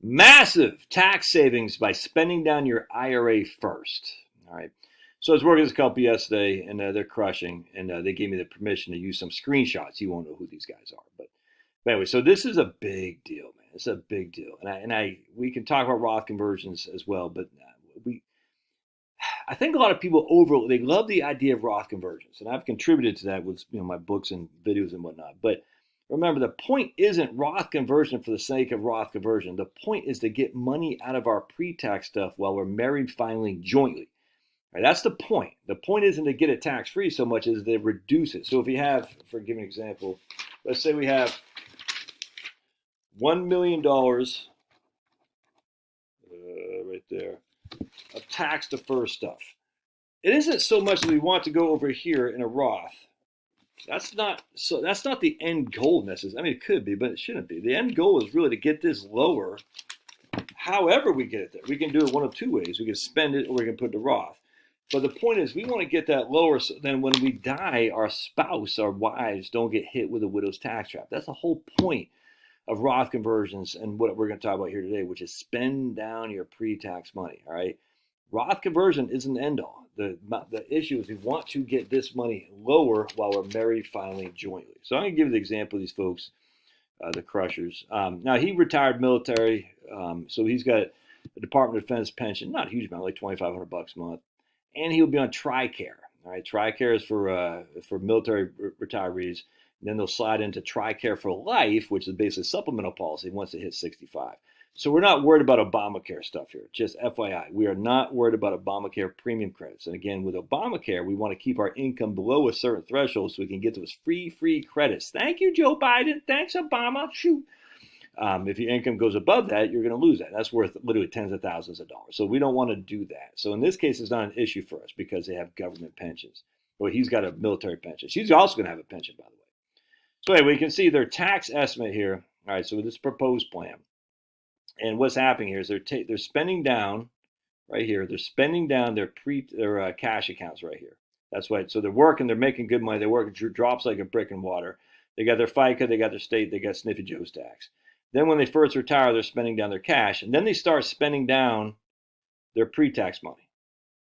Massive tax savings by spending down your IRA first. All right. So I was working with this company yesterday, and they're crushing, and they gave me the permission to use some screenshots. You won't know who these guys are, but anyway, so this is a big deal, man. It's a big deal, and we can talk about Roth conversions as well, but I think a lot of people they love the idea of Roth conversions, and I've contributed to that with my books and videos and whatnot. But remember, the point isn't Roth conversion for the sake of Roth conversion. The point is to get money out of our pre-tax stuff while we're married filing jointly. Right, that's the point. The point isn't to get it tax-free so much as to reduce it. So if you have, for giving an example, let's say we have $1 million right there of tax-deferred stuff. It isn't so much that we want to go over here in a Roth. That's not the end goal necessarily. I mean, it could be, but it shouldn't be. The end goal is really to get this lower. However we get it there, we can do it one of two ways. We can spend it, or we can put it to Roth. But the point is, we want to get that lower so then when we die, our spouse, our wives, don't get hit with a widow's tax trap. That's the whole point of Roth conversions and what we're going to talk about here today, which is spend down your pre-tax money. All right, Roth conversion isn't the end all. The issue is we want to get this money lower while we're married filing jointly. So I'm going to give you the example of these folks, the Crushers. Now he retired military, so he's got a Department of Defense pension, not a huge amount, like $2,500 a month, and he'll be on TRICARE. All right, TRICARE is for military retirees. And then they'll slide into TRICARE for life, which is basically a supplemental policy once they hit 65. So we're not worried about Obamacare stuff here. Just FYI, we are not worried about Obamacare premium credits. And again, with Obamacare, we want to keep our income below a certain threshold so we can get those free credits. Thank you, Joe Biden. Thanks, Obama. Shoot. If your income goes above that, you're going to lose that. That's worth literally tens of thousands of dollars. So we don't want to do that. So in this case, it's not an issue for us because they have government pensions. Well, he's got a military pension. She's also going to have a pension, by the way. So anyway, we can see their tax estimate here. All right, so with this proposed plan. And what's happening here is they're spending down right here. They're spending down their cash accounts right here. That's why. So they're working. They're making good money. They work. It drops like a brick in water. They got their FICA. They got their state. They got Sniffy Joe's tax. Then when they first retire, they're spending down their cash, and then they start spending down their pre-tax money.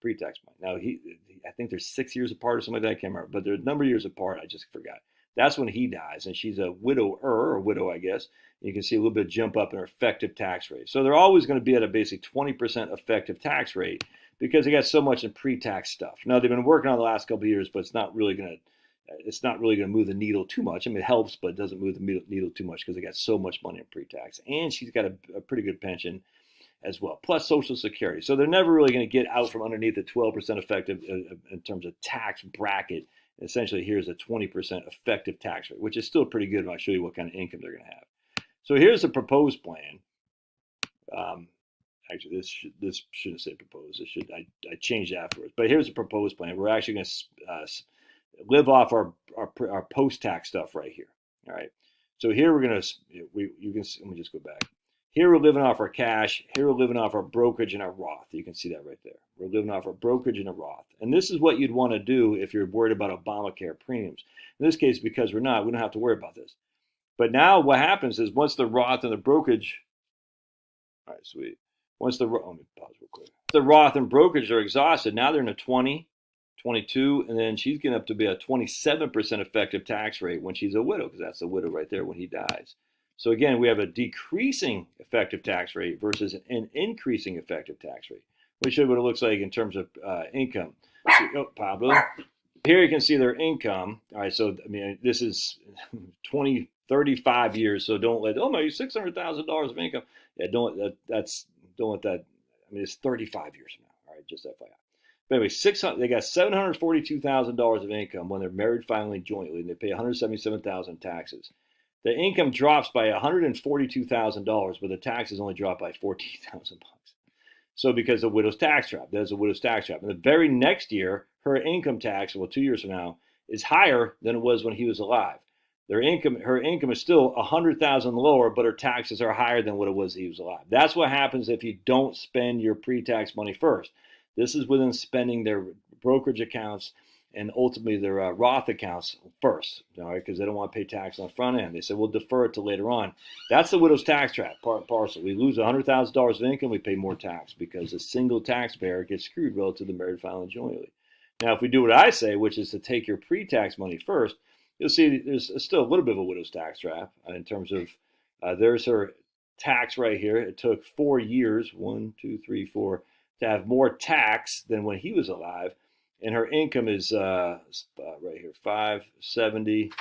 Pre-tax money. Now I think they're 6 years apart or something like that. I can't remember, but they're a number of years apart. I just forgot. That's when he dies, and she's a widow, I guess. You can see a little bit of jump up in her effective tax rate. So they're always going to be at a basic 20% effective tax rate because they got so much in pre-tax stuff. Now they've been working on the last couple of years, but it's not really going to move the needle too much. I mean, it helps, but it doesn't move the needle too much because they got so much money in pre-tax, and she's got a pretty good pension as well, plus Social Security. So they're never really going to get out from underneath the 12% effective in terms of tax bracket. Essentially, here's a 20% effective tax rate, which is still pretty good when I show you what kind of income they're going to have. So here's the proposed plan. Actually, this shouldn't say proposed. I changed afterwards. But here's the proposed plan. We're actually going to live off our post-tax stuff right here. All right. So here we're going to let me just go back. Here we're living off our cash. Here we're living off our brokerage and our Roth. You can see that right there. We're living off our brokerage and a Roth. And this is what you'd want to do if you're worried about Obamacare premiums. In this case, because we don't have to worry about this. But now what happens is once the Roth and the brokerage, all right, sweet. Let me pause real quick. The Roth and brokerage are exhausted. Now they're in a 20, 22, and then she's getting up to be a 27% effective tax rate when she's a widow, because that's the widow right there when he dies. So again, we have a decreasing effective tax rate versus an increasing effective tax rate. Let me show you what it looks like in terms of income. So, Pablo. Here you can see their income. All right, so I mean, this is 35 years. So don't let my $600,000 of income. Yeah, don't let that. I mean, it's 35 years from now. All right, just FYI. But anyway, they got $742,000 of income when they're married filing jointly, and they pay $177,000 in taxes. The income drops by $142,000, but the taxes only drop by $14,000. So because of widow's tax trap, there's a widow's tax trap. And the very next year, her income tax, 2 years from now, is higher than it was when he was alive. Her income is still $100,000 lower, but her taxes are higher than what it was when he was alive. That's what happens if you don't spend your pre-tax money first. This is within spending their brokerage accounts and ultimately their Roth accounts first, all right, because they don't want to pay tax on the front end. They said, we'll defer it to later on. That's the widow's tax trap, part and parcel. We lose $100,000 of income, we pay more tax because a single taxpayer gets screwed relative to married filing jointly. Now, if we do what I say, which is to take your pre-tax money first, you'll see there's still a little bit of a widow's tax trap in terms of there's her tax right here. It took 4 years, 1, 2, 3, 4, to have more tax than when he was alive. And her income is right here, 570.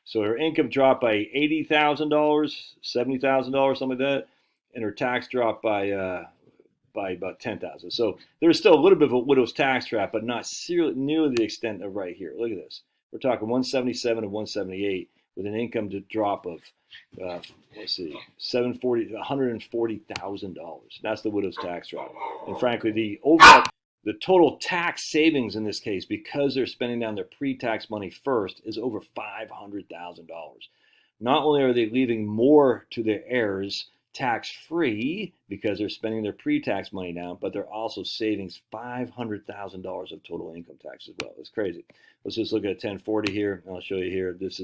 So her income dropped by $80,000, $70,000, something like that, and her tax dropped by about $10,000. So there's still a little bit of a widow's tax trap, but not nearly the extent of right here. Look at this. We're talking 177 and 178 with an income to drop of let's see, $140,000. That's the widow's tax trap. And frankly, the total tax savings in this case, because they're spending down their pre-tax money first, is over $500,000. Not only are they leaving more to their heirs tax-free because they're spending their pre-tax money down, but they're also saving $500,000 of total income tax as well. It's crazy. Let's just look at a 1040 here, and I'll show you here. This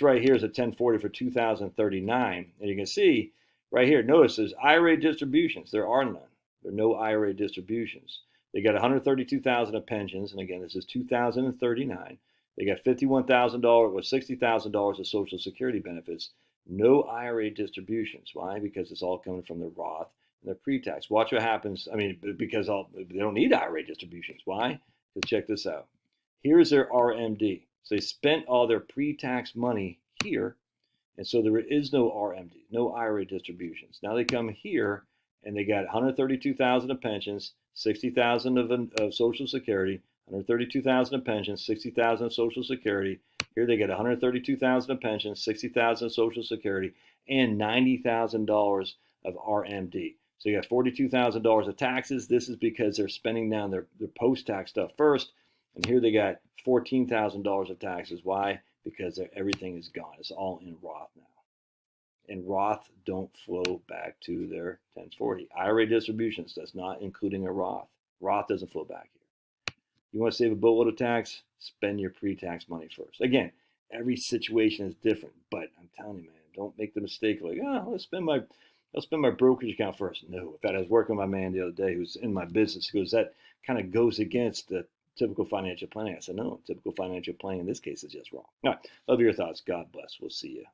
right here is a 1040 for 2039, and you can see right here, notice there's IRA distributions. There are none. There are no IRA distributions. They got $132,000 of pensions, and again, this is 2039. They got $51,000 with $60,000 of Social Security benefits. No IRA distributions. Why? Because it's all coming from the Roth and their pre-tax. Watch what happens. I mean, because they don't need IRA distributions. Why? Because check this out. Here's their RMD. So they spent all their pre-tax money here, and so there is no RMD, no IRA distributions. Now they come here, and they got $132,000 of pensions, $60,000 of Social Security, $132,000 of pensions, $60,000 of Social Security. Here they get $132,000 of pensions, $60,000 of Social Security, and $90,000 of RMD. So you got $42,000 of taxes. This is because they're spending down their post-tax stuff first. And here they got $14,000 of taxes. Why? Because everything is gone. It's all in Roth now. And Roth don't flow back to their 1040. IRA distributions, that's not including a Roth. Roth doesn't flow back here. You want to save a boatload of tax? Spend your pre-tax money first. Again, every situation is different, but I'm telling you, man, don't make the mistake like, I'll spend my brokerage account first. No. In fact, I was working with my man the other day who's in my business. He goes, that kind of goes against the typical financial planning. I said, no, typical financial planning in this case is just wrong. All right, love your thoughts. God bless. We'll see you.